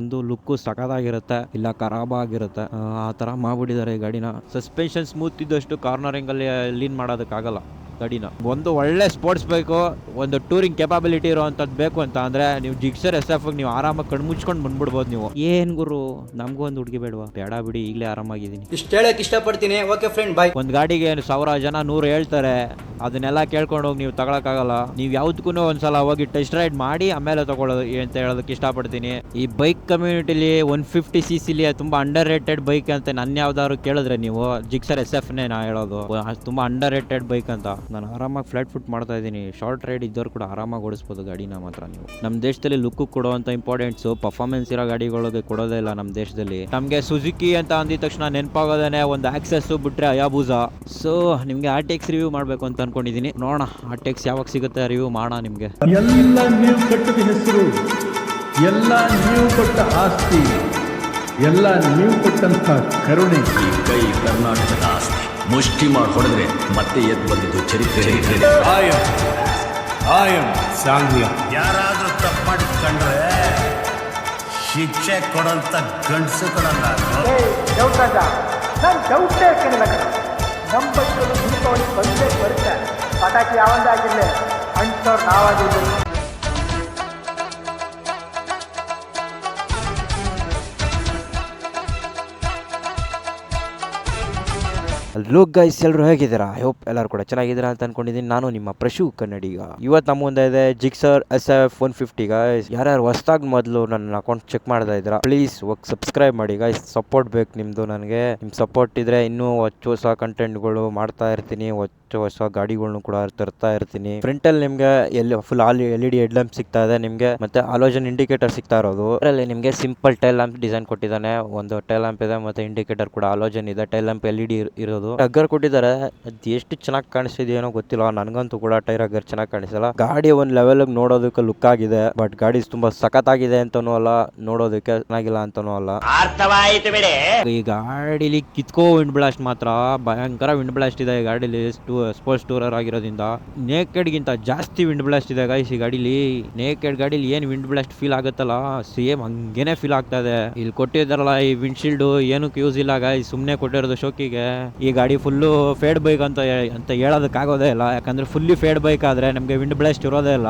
ಒಂದು ಲುಕ್ ಸಖತ್ತಾಗಿರುತ್ತೆ ಇಲ್ಲ ಖರಾಬ್ ಆಗಿರುತ್ತೆ. ಆ ತರ ಮಾಡ್ಬಿಟ್ಟಿದ್ದಾರೆ ಈ ಗಾಡಿನ. ಸಸ್ಪೆನ್ಷನ್ ಸ್ಮೂತ್ ಇದ್ದಷ್ಟು ಕಾರ್ನರಿಂಗ್ ಅಲ್ಲಿ ಲೀನ್ ಮಾಡೋದಕ್ಕಾಗಲ್ಲ ಗಾಡಿನ. ಒಂದು ಒಳ್ಳೆ ಸ್ಪೋರ್ಟ್ಸ್ ಬೈಕು, ಒಂದು ಟೂರಿಂಗ್ ಕೆಪಾಬಿಲಿಟಿ ಇರೋಂಥದ್ದು ಬೇಕು ಅಂತ ಅಂದ್ರೆ ನೀವು ಜಿಕ್ಸರ್ SF ನೀವು ಆರಾಮಾಗಿ ಕಣ್ಣು ಮುಚ್ಕೊಂಡು ಬಂದ್ಬಿಡ್ಬೋದು. ನೀವು ಏನ್ ಗುರು ನಮಗೂ ಒಂದು ಹುಡುಗಿ ಬೇಡವಾ? ಬೇಡ ಬಿಡಿ, ಈಗಲೇ ಆರಾಮಾಗಿದ್ದೀನಿ. ಇಷ್ಟು ಹೇಳಕ್ ಇಷ್ಟಪಡ್ತೀನಿ. ಓಕೆ ಫ್ರೆಂಡ್, ಬಾಯ್. ಒಂದು ಗಾಡಿಗೆ 1000 ಜನ 100 ಹೇಳ್ತಾರೆ, ಅದನ್ನೆಲ್ಲ ಕೇಳ್ಕೊಂಡು ಹೋಗಿ ನೀವು ತಗೊಳಕ್ಕಾಗಲ್ಲ. ನೀವು ಯಾವ್ದಕ್ಕೂ ಒಂದ್ಸಲ ಹೋಗಿ ಟೆಸ್ಟ್ ರೈಡ್ ಮಾಡಿ ಆಮೇಲೆ ತಗೊಳ್ಳೋದು ಅಂತ ಹೇಳೋದಕ್ಕೆ ಇಷ್ಟಪಡ್ತೀನಿ. ಈ ಬೈಕ್ ಕಮ್ಯುನಿಟಿಲಿ 150cc ತುಂಬಾ ಅಂಡರ್ ರೇಟೆಡ್ ಬೈಕ್ ಅಂತ ನನ್ನ ಯಾವ್ದಾದ್ರು ಕೇಳಿದ್ರೆ ನೀವು ಜಿಕ್ಸರ್ SF ನೇ ನಾ ಹೇಳೋದು. ತುಂಬಾ ಅಂಡರ್ ರೇಟೆಡ್ ಬೈಕ್ ಅಂತ. ನಾನು ಆರಾಮಾಗಿ ಫ್ಲಾಟ್ ಫುಟ್ ಮಾಡ್ತಾ ಇದ್ದೀನಿ. ಶಾರ್ಟ್ ರೈಡ್ ಇದ್ದವ್ರು ಕೂಡ ಆರಾಮಾಗಿ ಓಡಿಸ್ಬೋದು ಗಾಡಿನ. ಮಾತ್ರ ನೀವು ನಮ್ಮ ದೇಶದಲ್ಲಿ ಲುಕ್ ಕೊಡುವಂತ ಇಂಪಾರ್ಟೆನ್ಸ್ ಪರ್ಫಾರ್ಮೆನ್ಸ್ ಇರೋ ಗಾಡಿಗಳಿಗೆ ಕೊಡೋದೇ ಇಲ್ಲ ನಮ್ಮ ದೇಶದಲ್ಲಿ. ನಮಗೆ ಸುಜುಕಿ ಅಂತ ಅಂದಿದ ತಕ್ಷಣ ನೆನಪಾಗೋದೇನೆ ಒಂದು ಆಕ್ಸೆಸ್ ಬಿಟ್ರೆ ಅಯಾಬೂಸಾ. ಸೊ ನಿಮ್ಗೆ RTX ರಿವ್ಯೂ ಮಾಡಬೇಕು ಅಂತ ಅನ್ಕೊಂಡಿದ್ದೀನಿ. ನೋಡೋಣ RTX ಯಾವಾಗ ಸಿಗುತ್ತೆ ರಿವ್ಯೂ ಮಾಡೋಣ ನಿಮ್ಗೆ. ಎಲ್ಲ ನೀವು ಕಟ್ಟಿದ ಹೆಸರು, ಎಲ್ಲ ನೀವು ಕೊಟ್ಟ ಆಸ್ತಿ, ಎಲ್ಲ ನೀವು ಕೊಟ್ಟಂತ ಕರುಣೆ. ಈ ಕೈ ಕರ್ನಾಟಕದ ಆಸ್ತಿ. ಮುಷ್ಟಿ ಮಾಡಿ ಹೊಡೆದ್ರೆ ಮತ್ತೆ ಎದ್ದು ಬಂದಿದ್ದು ಚರಿತ್ರೆ. ಸಾಂಗ್ಯ ಯಾರಾದ್ರೂ ತಪ್ಪು ಮಾಡಿಕೊಂಡ್ರೆ ಶಿಕ್ಷೆ ಕೊಡಂತ ಗಂಡಸು ಕೊಡಲ್ಲ. ನಾನು ಡೌಟೇ ಕೇಳಿಲ್ಲ. ನಮ್ಮ ಬೈಕಲ್ಲಿ ದೀಪಾವಳಿ ಬಂದೇ ಬರುತ್ತೆ. ಪಟಾಕಿ ಯಾವಂದಾಗಿರಲಿ ಅಂಟವ್ರು ನಾವಾಗಿರ್ಬೇಕು. ಹಲೋ ಗೈಸ್, ಎಲ್ಲರೂ ಹೇಗಿದ್ದೀರಾ? ಐ ಹೋಪ್ ಎಲ್ಲರೂ ಕೂಡ ಚೆನ್ನಾಗಿದ್ದೀರಾ ಅಂತ ಅನ್ಕೊಂಡಿದ್ದೀನಿ. ನಾನು ನಿಮ್ಮ ಪ್ರಶು ಕನ್ನಡಿಗ. ಇವತ್ತು ನಮ್ಮ ಮುಂದೆ ಇದೆ ಜಿಕ್ಸರ್ SF 150 ಗೈಸ್. ಯಾರ್ಯಾರು ಹೊಸದಾಗಿ ಮೊದಲು ನನ್ನ ಅಕೌಂಟ್ ಚೆಕ್ ಮಾಡ್ತಾ ಇದ್ದೀರಾ, ಪ್ಲೀಸ್ ಹೋಗಿ ಸಬ್ಸ್ಕ್ರೈಬ್ ಮಾಡಿ ಗೈಸ್. ಸಪೋರ್ಟ್ ಬೇಕು ನಿಮ್ಮದು ನನಗೆ. ನಿಮ್ಮ ಸಪೋರ್ಟ್ ಇದ್ರೆ ಇನ್ನೂ ಹೊಸ ಕಂಟೆಂಟ್ಗಳು ಮಾಡ್ತಾ ಇರ್ತೀನಿ, ಹೊಸ ಗಾಡಿಗಳನ್ನು ಕೂಡ ತರ್ತಾ ಇರ್ತೀನಿ. ಫ್ರಂಟ್ ಅಲ್ಲಿ ನಿಮ್ಗೆ ಫುಲ್ LED ಹೆಡ್ ಲ್ಯಾಂಪ್ ಸಿಗ್ತಾ ಇದೆ ನಿಮ್ಗೆ, ಮತ್ತೆ ಹಾಲೋಜನ್ ಇಂಡಿಕೇಟರ್ ಸಿಗ್ತಾ ಇರೋದು. ಅದರಲ್ಲಿ ನಿಮ್ಗೆ ಸಿಂಪಲ್ ಟೈಲ್ ಲ್ಯಾಂಪ್ ಡಿಸೈನ್ ಕೊಟ್ಟಿದ್ದಾನೆ. ಒಂದು ಟೈಲ್ ಲ್ಯಾಂಪ್ ಇದೆ, ಮತ್ತೆ ಇಂಡಿಕೇಟರ್ ಕೂಡ ಹಾಲೋಜನ್ ಇದೆ. ಟೈಲ್ ಲ್ಯಾಂಪ್ LED ಇರೋದು. ಟಗ್ಗರ್ ಕೊಟ್ಟಿದ್ದಾರೆ. ಅದು ಎಷ್ಟು ಚೆನ್ನಾಗಿ ಕಾಣಿಸ್ತಿದೆಯೇನೋ ಗೊತ್ತಿಲ್ಲ, ನನಗಂತೂ ಕೂಡ ಟೈರ್ ಅಗ್ಗರ್ ಚೆನ್ನಾಗಿ ಕಾಣಿಸಲ್ಲ. ಗಾಡಿ ಒಂದು ಲೆವೆಲ್ ನೋಡೋದಕ್ಕೆ ಲುಕ್ ಆಗಿದೆ, ಬಟ್ ಗಾಡಿ ತುಂಬಾ ಸಖತ್ತಾಗಿದೆ ಅಂತಾನೂ ಅಲ್ಲ, ನೋಡೋದಕ್ಕೆ ಚೆನ್ನಾಗಿಲ್ಲ ಅಂತಾನೂ ಅಲ್ಲ. ಈ ಗಾಡಿಲಿ ಕಿತ್ಕೋ ವಿಂಡ್ ಬ್ಲಾಸ್ಟ್ ಮಾತ್ರ ಭಯಂಕರ ವಿಂಡ್ ಬ್ಲಾಸ್ಟ್ ಇದೆ ಈ ಗಾಡಿಲಿ. ಸ್ಪೋರ್ಟ್ಸ್ ಟೂರರ್ ಆಗಿರೋದ್ರಿಂದ ನೇಕೆಡ್ ಗಿಂತ ಜಾಸ್ತಿ ವಿಂಡ್ ಬ್ಲಾಸ್ಟ್ ಇದೆ ಗೈಸ್ ಈ ಗಾಡಿಲಿ. ನೇಕೆಡ್ ಗಾಡಿಲಿ ಏನ್ ವಿಂಡ್ ಬ್ಲಾಸ್ಟ್ ಫೀಲ್ ಆಗುತ್ತಲ್ಲ, ಸೇಮ್ ಹಂಗೇನೆ ಫೀಲ್ ಆಗ್ತಾ ಇದೆ. ಇಲ್ಲಿ ಕೊಟ್ಟಿದ್ದಾರಲ್ಲ ಈ ವಿಂಡ್ಶೀಲ್ಡ್ ಏನಕ್ಕೆ ಯೂಸ್ ಇಲ್ಲ ಗೈಸ್, ಸುಮ್ನೆ ಕೊಟ್ಟಿರೋದು ಶೋಕಿಗೆ. ಈ ಗಾಡಿ ಫುಲ್ಲು ಫೇಡ್ ಬೈಕ್ ಅಂತ ಹೇಳೋದಕ್ಕಾಗೋದೇ ಇಲ್ಲ, ಯಾಕಂದ್ರೆ ಫುಲ್ಲಿ ಫೇಡ್ ಬೈಕ್ ಆದ್ರೆ ನಮ್ಗೆ ವಿಂಡ್ ಬ್ಲಾಸ್ಟ್ ಇರೋದೇ ಇಲ್ಲ.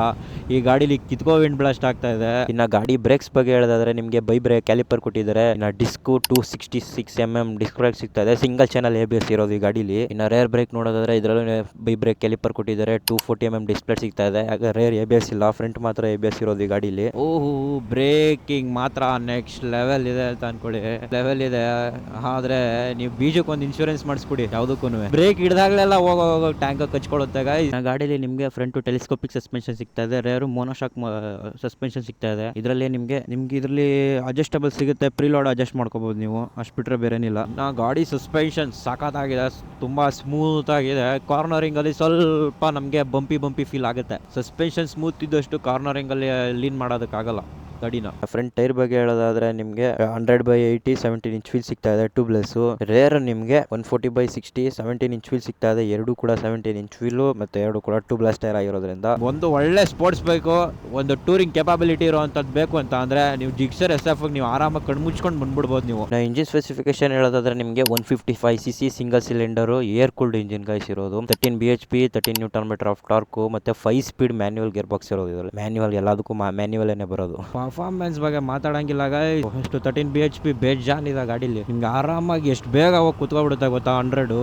ಈ ಗಾಡಿಲಿ ಕಿತ್ಕೋ ವಿಂಡ್ ಬ್ಲಾಸ್ಟ್ ಆಗ್ತಾ ಇದೆ. ಇನ್ನ ಗಾಡಿ ಬ್ರೇಕ್ಸ್ ಬಗ್ಗೆ ಹೇಳೋದಾದ್ರೆ ನಿಮ್ಗೆ ಬೈ ಬ್ರೇಕ್ ಕ್ಯಾಲಿಪರ್ ಕೊಟ್ಟಿದ್ದಾರೆ. ಇನ್ನ ಡಿಸ್ಕ್ 266mm ಡಿಸ್ಕ್ ಬ್ರೇಕ್ ಸಿಗ್ತಾ ಇದೆ. ಸಿಂಗಲ್ ಚಾನಲ್ ABS ಇರೋದು ಈ ಗಾಡಿಲಿ. ಇನ್ನ ರೇರ್ ಬ್ರೇಕ್ ನೋಡೋದಾದ್ರೆ ಇದರಲ್ಲೂ ಬೈ ಬ್ರೇಕ್ ಕ್ಯಾಲಿಪರ್ ಕೊಟ್ಟಿದ್ದಾರೆ. 240mm ಡಿಸ್ಪ್ಲೇ ಸಿಗ್ತಾ ಇದೆ. ರೇರ್ ABS ಇಲ್ಲ, ಫ್ರಂಟ್ ಮಾತ್ರ ABS ಇರೋದು ಈ ಗಾಡಿಲಿ. ಓಹೋ, ಬ್ರೇಕಿಂಗ್ ಮಾತ್ರ ನೆಕ್ಸ್ಟ್ ಲೆವೆಲ್ ಇದೆ ಅಂತ ಅನ್ಕೊಳ್ಳಿ. ಲೆವೆಲ್ ಇದೆ, ಆದ್ರೆ ನೀವು ಬೀಜಕ್ಕೆ ಒಂದು ಇನ್ಶೂರೆನ್ಸ್ ಮಾಡಿಸ್ಬಿಡಿ ಯಾವ್ದಕ್ಕೂ. ಬ್ರೇಕ್ ಹಿಡಿದಾಗ್ಲೆಲ್ಲ ಹೋಗೋ ಟ್ಯಾಂಕ್ ಕಚ್ಕೊಳ್ಳುತ್ತೆ ಗಾಯ್ಸ್. ಗಾಡಿಲಿ ನಿಮ್ಗೆ ಫ್ರಂಟ್ ಟೆಲಿಸ್ಕೋಪಿಕ್ ಸಸ್ಪೆನ್ಷನ್ ಸಿಗ್ತಾ ಇದೆ. ರೇರು ಮೋನೋಶಾಕ್ ಸಸ್ಪೆನ್ಷನ್ ಸಿಗ್ತಾ ಇದೆ. ಇದರಲ್ಲಿ ನಿಮ್ಗೆ ಇದರಲ್ಲಿ ಅಡ್ಜಸ್ಟಬಲ್ ಸಿಗುತ್ತೆ. ಪ್ರಿಲೋಡ್ ಅಡ್ಜಸ್ಟ್ ಮಾಡ್ಕೋಬಹುದು ನೀವು, ಅಷ್ಟು ಬಿಟ್ರೆ ಬೇರೇನಿಲ್ಲ. ಗಾಡಿ ಸಸ್ಪೆನ್ಷನ್ ಸಾಕಾಗಿದೆ, ತುಂಬಾ ಸ್ಮೂತ್ ಆಗಿದೆ. ಕಾರ್ನರಿಂಗ್ ಅಲ್ಲಿ ಸ್ವಲ್ಪ ನಮಗೆ ಬಂಪಿ ಫೀಲ್ ಆಗುತ್ತೆ. ಸಸ್ಪೆನ್ಷನ್ ಸ್ಮೂತ್ ಇದ್ದಷ್ಟು ಕಾರ್ನರಿಂಗ್ ಅಲ್ಲಿ ಲೀನ್ ಮಾಡೋದಕ್ಕಾಗಲ್ಲ ಗಾಡಿನ. ಫ್ರಂಟ್ ಟೈರ್ ಬಗ್ಗೆ ಹೇಳೋದಾದ್ರೆ ನಿಮ್ಗೆ 100/80 17 ಇಂಚ್ ವೀಲ್ ಸಿಗ್ತಾ ಇದೆ ಟ್ಯೂಬ್ಲೆಸ್. ರೇರ್ ನಿಮ್ಗೆ 140/60 17 ಇಂಚ್ ವೀಲ್ ಸಿಗ್ತಾ ಇದೆ. ಎರಡು ಕೂಡ 17 ಇಂಚ್ ವೀಲ್, ಮತ್ತೆ ಎರಡು ಕೂಡ ಟ್ಯೂಬ್ಲೆಸ್ ಟೈರ್ ಆಗಿರೋದ್ರಿಂದ ಒಂದು ಒಳ್ಳೆ ಸ್ಪೋರ್ಟ್ಸ್ ಬೈಕು, ಒಂದು ಟೂರಿಂಗ್ ಕೆಪಾಬಿಲಿಟಿ ಇರೋಂಥದ್ದು ಬೇಕು ಅಂತ ಅಂದ್ರೆ ನೀವು ಜಿಕ್ಸರ್ SF ನೀವು ಆರಾಮಾಗಿ ಕಣ್ಣು ಮುಚ್ಕೊಂಡು ಬಂದ್ಬಿಡ್ಬೋದು ನೀವು. ಇಂಜಿನ್ ಸ್ಪೆಸಿಫಿಕೇಶನ್ ಹೇಳೋದಾದ್ರೆ ನಿಮ್ಗೆ 155cc single cylinder air cooled engine guys ಇರೋದು. 13 bhp 13 Nm ಆಫ್ ಟಾರ್ಕ್, ಮತ್ತೆ 5 ಸ್ಪೀಡ್ ಮ್ಯಾನ್ಯುವಲ್ ಗೇರ್ ಬಾಕ್ಸ್ ಇರೋದು. ಇದರಲ್ಲಿ ಮ್ಯಾನ್ಯುವಲ್ ಎಲ್ಲದಕ್ಕೂ ಮ್ಯಾನ್ಯುವಲ್ ಬರೋದು. ಪರ್ಫಾರ್ಮೆನ್ಸ್ ಬಗ್ಗೆ ಮಾತಾಡಂಗಿಲ್ಲ ಗೈಸ್. ಅಷ್ಟು 13 bhp ಬೇಜಾನ್ ಇದೆ ಗಾಡಿಲಿ. ನಿಮ್ಗೆ ಆರಾಮಾಗಿ ಎಷ್ಟು ಬೇಗ ಹೋಗಿ ಕುತ್ಕೊಬಿಡುತ್ತೆ ಗೊತ್ತಾ, 100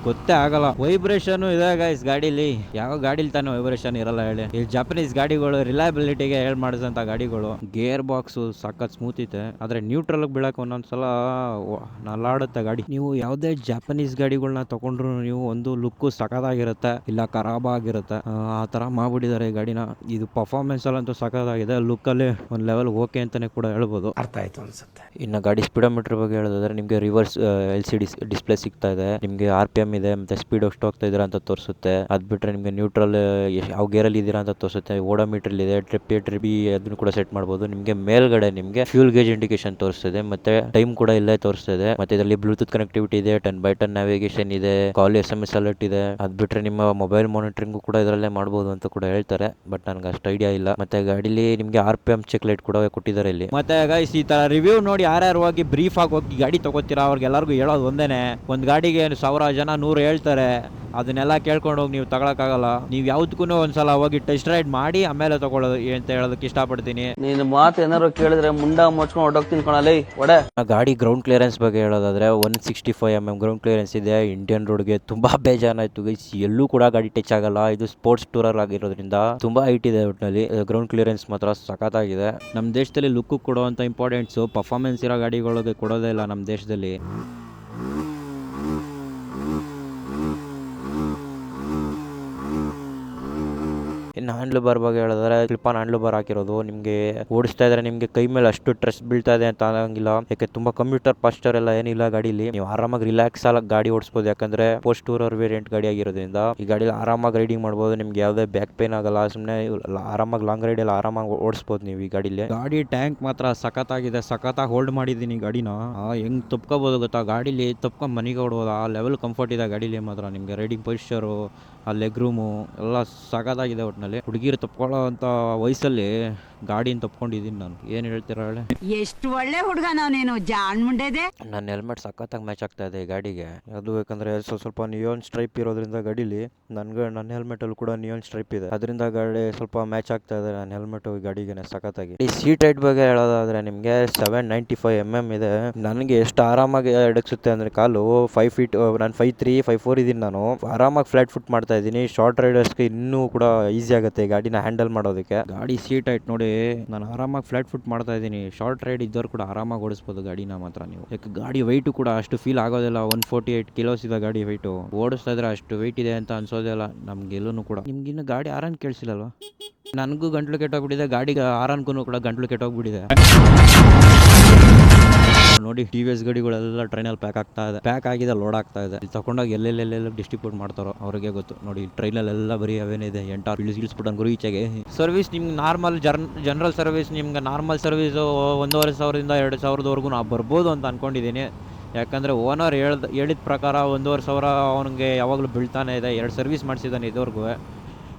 ಗೊತ್ತೇ ಆಗಲ್ಲ. ವೈಬ್ರೇಷನ್ ಇದೆ ಗೈಸ್ ಗಾಡಿಲಿ. ಯಾವ ಗಾಡಿಲಿ ತಾನೇ ವೈಬ್ರೇಷನ್ ಇರಲ್ಲ ಹೇಳಿ. ಈ ಜಪಾನೀಸ್ ಗಾಡಿಗಳು ರಿಲಯಬಿಲಿಟಿಗೆ ಹೇಳ್ ಮಾಡಿದಂತ ಗಾಡಿಗಳು. ಗೇರ್ ಬಾಕ್ಸ್ ಸಖತ್ ಸ್ಮೂತ್ ಇದೆ, ಆದ್ರೆ ನ್ಯೂಟ್ರಲ್ ಬೀಳಕ್ಕೆ ಒಂದೊಂದ್ಸಲ ನಲ್ಲಾಡುತ್ತೆ ಗಾಡಿ. ನೀವು ಯಾವುದೇ ಜಪಾನೀಸ್ ಗಾಡಿಗಳನ್ನ ತಗೊಂಡ್ರು ನೀವು ಒಂದು ಲುಕ್ ಸಖತ್ತಾಗಿರುತ್ತೆ ಇಲ್ಲ ಖರಾಬ್ ಆಗಿರುತ್ತೆ. ಆ ತರ ಮಾಡ್ಬಿಟ್ಟಿದ್ದಾರೆ ಈ ಗಾಡಿನ. ಇದು ಪರ್ಫಾರ್ಮೆನ್ಸ್ ಅಲ್ಲಂತೂ ಸಖತ್ತಾಗಿದೆ, ಲುಕ್ ಅಲ್ಲಿ ಒಂದು ಲೆವೆಲ್ ಓಕೆ ಅಂತಾನೆ ಕೂಡ ಹೇಳ್ಬೋದು. ಅರ್ಥ ಆಯ್ತು ಅನ್ಸುತ್ತೆ. ಇನ್ನು ಗಾಡಿ ಸ್ಪೀಡೋಮೀಟರ್ ಬಗ್ಗೆ ಹೇಳೋದಾದ್ರೆ ನಿಮ್ಗೆ ರಿವರ್ಸ್ LCD ಡಿಸ್ಪ್ಲೇ ಸಿಗ್ತಾ ಇದೆ. ನಿಮ್ಗೆ RPM ಇದೆ, ಮತ್ತೆ ಸ್ಪೀಡ್ ಎಷ್ಟು ಹೋಗ್ತಾ ಇದೀರಾ ಅಂತ ತೋರಿಸುತ್ತೆ. ಅದ್ ಬಿಟ್ರೆ ನಿಮ್ಗೆ ನ್ಯೂಟ್ರಲ್ ಯಾವ ಗೇರ್ ಅಲ್ಲಿ ಇದೀರಾ ಅಂತ ತೋರಿಸುತ್ತೆ. ಓಡೋಮೀಟರ್ ಇದೆ, ಟ್ರಿಪ್ ಅದನ್ನು ಕೂಡ ಸೆಟ್ ಮಾಡಬಹುದು. ನಿಮ್ಗೆ ಮೇಲ್ಗಡೆ ನಿಮ್ಗೆ ಫ್ಯೂಲ್ ಗೇಜ್ ಇಂಡಿಕೇಶನ್ ತೋರಿಸ್ತದೆ, ಮತ್ತೆ ಟೈಮ್ ಕೂಡ ಇಲ್ಲೇ ತೋರಿಸ್ತದೆ. ಮತ್ತೆ ಇದರಲ್ಲಿ ಬ್ಲೂಟೂತ್ ಕನೆಕ್ಟಿವಿಟಿ ಇದೆ, 10x10 ನ್ಯಾವಿಗೇಷನ್ ಇದೆ, ಕಾಲ್ SMS ಅಲರ್ಟ್ ಇದೆ. ಅದ್ ಬಿಟ್ರೆ ನಿಮ್ಮ ಮೊಬೈಲ್ ಮಾನಿಟರಿಂಗ್ ಕೂಡ ಇದರಲ್ಲೇ ಮಾಡಬಹುದು ಅಂತ ಕೂಡ ಹೇಳ್ತಾರೆ, ಬಟ್ ನನಗೆ ಅಷ್ಟು ಐಡಿಯಾ ಇಲ್ಲ. ಮತ್ತೆ ಗಾಡಿಲಿ ನಿಮ್ಗೆ RPM ಚೆಕ್ ಲೈಟ್ ಕೂಡ ಕೊಟ್ಟಿದ್ದಾರೆ ಇಲ್ಲಿ. ಮತ್ತೆ ಗೈಸ್ ಈ ತರ ರಿವ್ಯೂ ನೋಡಿ ಯಾರ್ಯಾರು ಹೋಗಿ ಬ್ರೀಫ್ ಆಗಿ ಹೋಗಿ ಗಾಡಿ ತಗೋತೀರಾ ಅವ್ರಿಗೆಲ್ಲರಿಗೂ ಹೇಳೋದು ಒಂದೇನೆ, ಒಂದು ಗಾಡಿಗೆ 1000 ಜನ 100 ಹೇಳ್ತಾರೆ, ಅದನ್ನೆಲ್ಲ ಕೇಳ್ಕೊಂಡು ಹೋಗಿ ನೀವು ತಗೊಳಕ್ಕಾಗಲ್ಲ. ನೀವು ಯಾವ್ದಕ್ಕೂ ಒಂದ್ಸಲ ಹೋಗಿ ಟೆಸ್ಟ್ ರೈಡ್ ಮಾಡಿ ಆಮೇಲೆ ತಗೊಳ್ಳೋದು ಅಂತ ಹೇಳೋದಕ್ಕೆ ಇಷ್ಟಪಡ್ತೀನಿ. ನೀನು ಮಾತು ಏನಾರು ಕೇಳಿದ್ರೆ ಮುಂಡ ಮುಚ್ಕೊಂಡು ಹೊಡೋಗ್ತೀನಿ ಕಣಲೇ ಒಡೆ. ಗಾಡಿ ಗ್ರೌಂಡ್ ಕ್ಲಿಯರೆನ್ಸ್ ಬಗ್ಗೆ ಹೇಳೋದಾದ್ರೆ 165 ಗ್ರೌಂಡ್ ಕ್ಲಿಯರೆನ್ಸ್ ಇದೆ. ಇಂಡಿಯನ್ ರೋಡ್ಗೆ ತುಂಬಾ ಬೇಜಾನಾಯ್ತು ಗೈಸ್, ಎಲ್ಲೂ ಕೂಡ ಗಾಡಿ ಟಚ್ ಆಗಲ್ಲ. ಇದು ಸ್ಪೋರ್ಟ್ಸ್ ಟೂರರ್ ಆಗಿರೋದ್ರಿಂದ ತುಂಬಾ ಹೈಟ್ ಇದೆ ಒಟ್ಟಿನಲ್ಲಿ. ಗ್ರೌಂಡ್ ಕ್ಲಿಯರೆನ್ಸ್ ಮಾತ್ರ ಸಖತ್ತಾಗಿದೆ. ನಮ್ಮ ದೇಶದಲ್ಲಿ ಲುಕ್ ಕೊಡುವಂತ ಇಂಪಾರ್ಟೆನ್ಸ್ ಪರ್ಫಾರ್ಮೆನ್ಸ್ ಇರೋ ಗಾಡಿಗಳಿಗೆ ಕೊಡೋದೇ ಇಲ್ಲ ನಮ್ಮ ದೇಶದಲ್ಲಿ. ಇನ್ನು ಹ್ಯಾಂಡ್ಲ್ ಬಾರ್ ಬಗ್ಗೆ ಹೇಳಿದ್ರೆ ಕ್ಲಿಪ್ ಆನ್ ಹ್ಯಾಂಡ್ಲ್ ಬಾರ್ ಹಾಕಿರೋದು. ನಿಮಗೆ ಓಡಿಸ್ತಾ ಇದ್ರೆ ನಿಮಗೆ ಕೈ ಮೇಲೆ ಅಷ್ಟು ಸ್ಟ್ರೆಸ್ ಬೀಳ್ತಾ ಇದೆ ಅಂತ ಆಗಂಗಿಲ್ಲ. ಯಾಕೆ ತುಂಬಾ ಕಂಪ್ಯೂಟರ್ ಪಾಸ್ಚರ್ ಎಲ್ಲ ಏನಿಲ್ಲ ಗಾಡಿಲಿ. ನೀವು ಆರಾಮಾಗಿ ರಿಲ್ಯಾಕ್ಸ್ ಆಗಿ ಗಾಡಿ ಓಡಿಸಬಹುದು. ಯಾಕಂದ್ರೆ ಪೋಸ್ಟ್ ಟೂರರ್ ವೇರಿಯಂಟ್ ಗಾಡಿ ಆಗಿರೋದ್ರಿಂದ ಈ ಗಾಡಿಲಿ ಆರಾಮಾಗಿ ರೈಡಿಂಗ್ ಮಾಡ್ಬೋದು. ನಿಮ್ಗೆ ಯಾವುದೇ ಬ್ಯಾಕ್ ಪೇನ್ ಆಗಲ್ಲ. ಸುಮ್ಮನೆ ಆರಾಮಾಗಿ ಲಾಂಗ್ ರೈಡ್ ಎಲ್ಲ ಆರಾಮಾಗಿ ಓಡಿಸ್ಬೋದು ನೀವು ಈ ಗಾಡಿಲಿ. ಗಾಡಿ ಟ್ಯಾಂಕ್ ಮಾತ್ರ ಸಖತ್ತಾಗಿದೆ, ಸಖತ್ತಾಗಿ ಹೋಲ್ಡ್ ಮಾಡಿದ್ದೀನಿ ಗಾಡಿನ. ಹೆಂಗ್ ತಪ್ಕೋಬಹುದು ಗೊತ್ತಾ, ಗಾಡಿಲಿ ತಪ್ಕೊಂಡ್ ಮನೆಗೆ ಓಡ್ಬೋದು. ಆ ಲೆವೆಲ್ ಕಂಫರ್ಟ್ ಇದೆ ಗಾಡಿಲಿ ಮಾತ್ರ. ನಿಮ್ಗೆ ರೈಡಿಂಗ್ ಪೋಸ್ಚರು, ಆ ಲೆಗ್ ರೂಮು ಎಲ್ಲ ಸಖತ್ತಾಗಿದೆ ಒಟ್ಟಿನಲ್ಲಿ. ಹುಡುಗಿರು ತಪ್ಕೊಳ್ಳೋ ಅಂತ ವಯಸ್ಸಲ್ಲಿ ಗಾಡಿನ ತಪ್ಕೊಂಡಿದ್ದೀನಿ ನಾನು. ಏನು ಹೇಳ್ತೀರಾ ಹೇಳಿ? ಎಷ್ಟು ಒಳ್ಳೆ ಹುಡುಗ ನೀನು ಜಾಣ್ ಮುಂಡೆದೆ. ನನ್ನ ಹೆಲ್ಮೆಟ್ ಸಖತ್ತಾಗಿ ಮ್ಯಾಚ್ ಆಗ್ತಾ ಇದೆ ಈ ಗಾಡಿಗೆ. ಅದು ಯಾಕಂದ್ರೆ ಸ್ವಲ್ಪ ನಿಯೋನ್ ಸ್ಟ್ರೈಪ್ ಇರೋದ್ರಿಂದ ಗಾಡೀಲಿ ನನ್ನ ಹೆಲ್ಮೆಟ್ ಅಲ್ಲಿ ಕೂಡ ನಿಯೋನ್ ಸ್ಟ್ರೈಪ್ ಇದೆ. ಅದರಿಂದ ಗಾಡಿ ಸ್ವಲ್ಪ ಮ್ಯಾಚ್ ಆಗ್ತಾ ಇದೆ ನನ್ನ ಹೆಲ್ಮೆಟ್ ಗಾಡಿಗೆ ಸಖತ್ತಾಗಿ. ಈ ಸೀಟ್ ಹೈಟ್ ಬಗ್ಗೆ ಹೇಳೋದಾದ್ರೆ ನಿಮಗೆ 795 ಇದೆ. ನನಗೆ ಎಷ್ಟು ಆರಾಮಾಗಿ ಎಡಕ್ಸುತ್ತೆ ಅಂದ್ರೆ ಕಾಲು 5 ಫೀಟ್, ನಾನು 5'3", 5'4" ಇದೀನಿ ನಾನು. ಆರಾಮಾಗಿ ಫ್ಲಾಟ್ ಫುಟ್ ಮಾಡ್ತಾ ಇದ್ದೀನಿ. ಶಾರ್ಟ್ ರೈಡರ್ಸ್ಗೆ ಇನ್ನೂ ಕೂಡ ಈಸಿ ಆಗುತ್ತೆ ಗಾಡಿನ ಹ್ಯಾಂಡಲ್ ಮಾಡೋದಕ್ಕೆ. ಗಾಡಿ ಸೀಟ್ ಹೈಟ್ ನೋಡಿ ನಾನು ಆರಾಮಾಗಿ ಫ್ಲಾಟ್ ಫುಟ್ ಮಾಡ್ತಾ ಇದ್ದೀನಿ. ಶಾರ್ಟ್ ರೈಡ್ ಇದ್ದವ್ರು ಕೂಡ ಆರಾಮಾಗಿ ಓಡಿಸ್ಬೋದು ಗಾಡಿನ ಮಾತ್ರ ನೀವು. ಯಾಕೆ ಗಾಡಿ ವೆಯ್ಟು ಕೂಡ ಅಷ್ಟು ಫೀಲ್ ಆಗೋದಿಲ್ಲ. 148 ಕಿಲೋಸ್ ಇದೆ ಗಾಡಿ ವೆಯ್ಟು. ಓಡಿಸ್ತಾ ಇದ್ರೆ ಅಷ್ಟು ವೆಯ್ಟ್ ಇದೆ ಅಂತ ಅನ್ಸೋದಿಲ್ಲ ನಮ್ಗೆಲ್ಲೂ ಕೂಡ. ನಿಮ್ಗೆ ಇನ್ನು ಗಾಡಿ ಆರನ್ ಕೇಳಿಸಿಲ್ಲಲ್ವಾ? ನನಗೂ ಗಂಟ್ಲು ಕೆಟ್ಟೋಗ್ಬಿಟ್ಟಿದೆ, ಗಾಡಿಗೆ ಆರನ್ಗೂ ಕೂಡ ಗಂಟ್ಲು ಕೆಟ್ಟೋಗ್ಬಿಟ್ಟಿದೆ. ನೋಡಿ TVS ಗಾಡಿಗಳೆಲ್ಲ ಟ್ರೈನಲ್ಲಿ ಪ್ಯಾಕ್ ಆಗಿದೆ, ಲೋಡ್ ಆಗ್ತಾ ಇದೆ. ಇಲ್ಲಿ ತಗೊಂಡಾಗ ಎಲ್ಲೆಲ್ಲೆಲ್ಲ ಡಿಸ್ಟ್ರಿಬ್ಯೂಟ್ ಮಾಡ್ತಾರೋ ಅವ್ರಿಗೆ ಗೊತ್ತು. ನೋಡಿ ಟ್ರೈನಲ್ಲೆಲ್ಲ ಬರೀ ಅವೇನಿದೆ 8 ಇಳಿಸ್ಬಿಟ್ಟು ಗುರು ಈಚೆಗೆ. ಸರ್ವಿಸ್ ನಿಮ್ಗೆ ನಾರ್ಮಲ್ ಜನರಲ್ ಸರ್ವಿಸ್, ನಿಮ್ಗೆ ನಾರ್ಮಲ್ ಸರ್ವಿಸು 1500ದಿಂದ 2000ವರೆಗೂ ನಾವು ಬರ್ಬೋದು ಅಂತ ಅನ್ಕೊಂಡಿದ್ದೀನಿ. ಯಾಕಂದರೆ ಓನರ್ ಹೇಳಿದ ಪ್ರಕಾರ 1500 ಅವನಿಗೆ ಯಾವಾಗಲೂ ಬೀಳ್ತಾನೆ ಇದೆ. 2 ಸರ್ವಿಸ್ ಮಾಡಿಸಿದ್ದಾನೆ ಇದುವರೆಗೂ.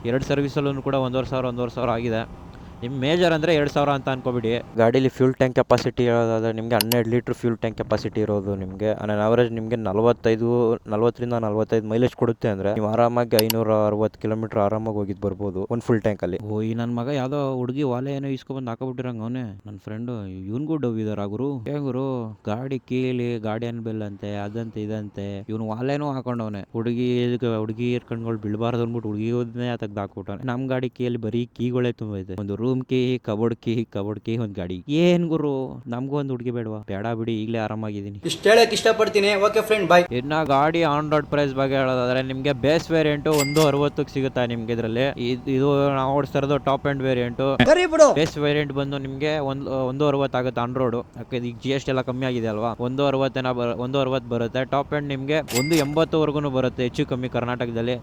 2 ಸರ್ವಿಸಲ್ಲೂ ಕೂಡ 1500 ಆಗಿದೆ. ನಿಮ್ಮ ಮೇಜರ್ ಅಂದರೆ 2000 ಅಂತ ಅನ್ಕೋಬಿಡಿ. ಗಾಡೀಲಿ ಫ್ಯೂಲ್ ಟ್ಯಾಂಕ್ ಕೆಪಾಸಿಟಿ ಹೇಳೋದಾದ್ರೆ ನಿಮಗೆ 12 ಲೀಟ್ರ್ ಫ್ಯೂಲ್ ಟ್ಯಾಂಕ್ ಕೆಪಾಸಿಟಿ ಇರೋದು. ನಿಮಗೆ ಅವರೇಜ್ ನಿಮಗೆ 40ರಿಂದ 45 ಮೈಲೇಜ್ ಕೊಡುತ್ತೆ. ಅಂದರೆ ನೀವು ಆರಾಮಾಗಿ 560 ಕಿಲೋಮೀಟರ್ ಆರಾಮಾಗಿ ಹೋಗಿದ್ದು ಬರ್ಬೋದು ಒಂದು ಫುಲ್ ಟ್ಯಾಂಕಲ್ಲಿ. ಈ ನನ್ನ ಮಗ ಯಾವುದೋ ಹುಡುಗಿ ವಾಲೆ ಏನೋ ಇಸ್ಕೊಬಂದು ಹಾಕೋಬಿಟ್ಟಿರಂಗೆ ಅವನೇ ನನ್ನ ಫ್ರೆಂಡು. ಇವನ್ಗೂ ಡವ್ ಇದಾರ ಗುರು. ಗುರು ಗಾಡಿ ಕೀಲಿ ಗಾರ್ಡಿಯನ್ ಬೆಲ್ ಅಂತೆ, ಅದಂತೆ ಇದಂತೆ. ಇವನು ವಾಲೆನೂ ಹಾಕೊಂಡವನೆ. ಹುಡುಗಿ ಕಣ್ಗಳು ಬೀಳಬಾರ್ದು ಅಂದ್ಬಿಟ್ಟು ಹುಡುಗಿನೇ ತೆಗ್ದು ಹಾಕ್ಬಿಟ್ಟವನೆ. ನಮ್ಮ ಗಾಡಿ ಕೀಲಿ ಬರೀ ಕೀಗಳೇ ತುಂಬ ಇದೆ. ಒಂದು ರೂಮ್ ಕೀ, ಕಬೋರ್ಡ್ ಕೀ, ಒಂದು ಗಾಡಿ. ಏನ್ ಗುರು, ನಮಗೂ ಒಂದು ಹುಡುಗಿ ಬೇಡವಾ? ಬೇಡ ಬಿಡಿ, ಈಗಲೇ ಆರಾಮಾಗಿದ್ದೀನಿ. ಇಷ್ಟ ಹೇಳಕ್ ಇಷ್ಟಪಡ್ತೀನಿ. ಓಕೆ ಫ್ರೆಂಡ್, ಬಾಯ್. ಇನ್ನ ಗಾಡಿ ಆನ್ ರೋಡ್ ಪ್ರೈಸ್ ಬಗ್ಗೆ ಹೇಳೋದಾದ್ರೆ ನಿಮ್ಗೆ ಬೇಸ್ ವೇರಿಯಂಟ್ 160 ಸಿಗುತ್ತೆ ನಿಮ್ಗೆ. ಇದರಲ್ಲಿ ಇದು ನಾವು ಓಡಿಸ್ತಾ ಇರೋದು top end variant. Base variant ಬಂದು ನಿಮ್ಗೆ 160 ಆಗುತ್ತೆ ಆನ್ ರೋಡ್. ಯಾಕೆ ಈಗ GST ಎಲ್ಲ ಕಮ್ಮಿ ಆಗಿದೆ ಅಲ್ವಾ. 160 ಬರುತ್ತೆ. ಟಾಪ್ ಎಂಡ್ ನಿಮ್ಗೆ 180 ಬರುತ್ತೆ ಹೆಚ್ಚು ಕಮ್ಮಿ ಕರ್ನಾಟಕದಲ್ಲಿ,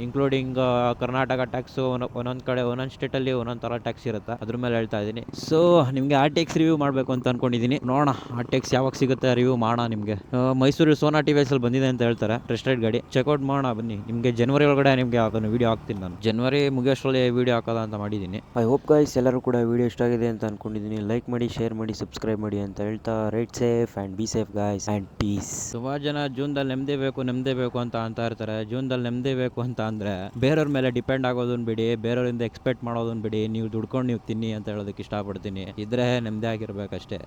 ಇನ್ಕ್ಲೂಡಿಂಗ್ ಕರ್ನಾಟಕ ಟ್ಯಾಕ್ಸ್. ಒಂದೊಂದ್ ಕಡೆ ಒಂದೊಂದ್ ಸ್ಟೇಟ್ ಅಲ್ಲಿ ಒಂದೊಂದ್ ತರ ಟ್ಯಾಕ್ಸ್ ಇರುತ್ತೆ. ಅದ್ರ ಮೇಲೆ ಹೇಳ್ತಾ ಇದ್ದೀನಿ. ಸೊ ನಿಮ್ಗೆ RTX ರಿವ್ಯೂ ಮಾಡಬೇಕು ಅಂತ ಅನ್ಕೊಂಡಿದ್ದೀನಿ. ನೋಡೋಣ RTX ಯಾವಾಗ ಸಿಗುತ್ತೆ ರಿವ್ಯೂ ಮಾಡೋಣ. ನಿಮಗೆ ಮೈಸೂರು ಸೋನಾ TVS ಅಲ್ಲಿ ಬಂದಿದೆ ಅಂತ ಹೇಳ್ತಾರೆ ಟೆಸ್ಟ್ ರೈಡ್ ಗಾಡಿ. ಚೆಕ್ಔಟ್ ಮಾಡೋಣ ಬನ್ನಿ. ನಿಮಗೆ ಜನವರಿ ಒಳಗಡೆ ನಿಮಗೆ ಅದನ್ನು ವಿಡಿಯೋ ಹಾಕ್ತೀನಿ. ನಾನು ಜನವರಿ ಮುಗಿಯೋಷ್ಟರಲ್ಲಿ ವಿಡಿಯೋ ಹಾಕೋದ ಅಂತ ಮಾಡಿದ್ದೀನಿ. ಐ ಹೋಪ್ ಗೈಸ್ ಎಲ್ಲರೂ ಕೂಡ ವಿಡಿಯೋ ಇಷ್ಟ ಆಗಿದೆ ಅಂತ ಅನ್ಕೊಂಡಿದ್ದೀನಿ. ಲೈಕ್ ಮಾಡಿ, ಶೇರ್ ಮಾಡಿ, ಸಬ್ಸ್ಕ್ರೈಬ್ ಮಾಡಿ ಅಂತ ಹೇಳ್ತಾ right safe and be safe guys and peace. ತುಂಬಾ ಜನ ಜೂನ್ದಲ್ಲಿ ನೆಮ್ಮದಿ ಬೇಕು ಅಂತ ಇರ್ತಾರೆ. ಜೂನ್ದಲ್ಲಿ ನೆಮ್ಮದಿ ಬೇಕು ಅಂತ ಅಂದ್ರೆ ಬೇರೆಯವ್ರ ಮೇಲೆ ಡಿಪೆಂಡ್ ಆಗೋದನ್ನ ಬಿಡಿ, ಬೇರೆಯವರಿಂದ ಎಕ್ಸ್ಪೆಕ್ಟ್ ಮಾಡೋದನ್ನ ಬಿಡಿ. ನೀವು ದುಡ್ಕೊಂಡು ನೀವು ತಿನ್ನಿ ಅಂತ ಹೇಳೋದಕ್ಕೆ ಇಷ್ಟಪಡ್ತೀನಿ. ಇದ್ರೆ ನೆಮ್ಮದಿ ಆಗಿರ್ಬೇಕಷ್ಟೇ.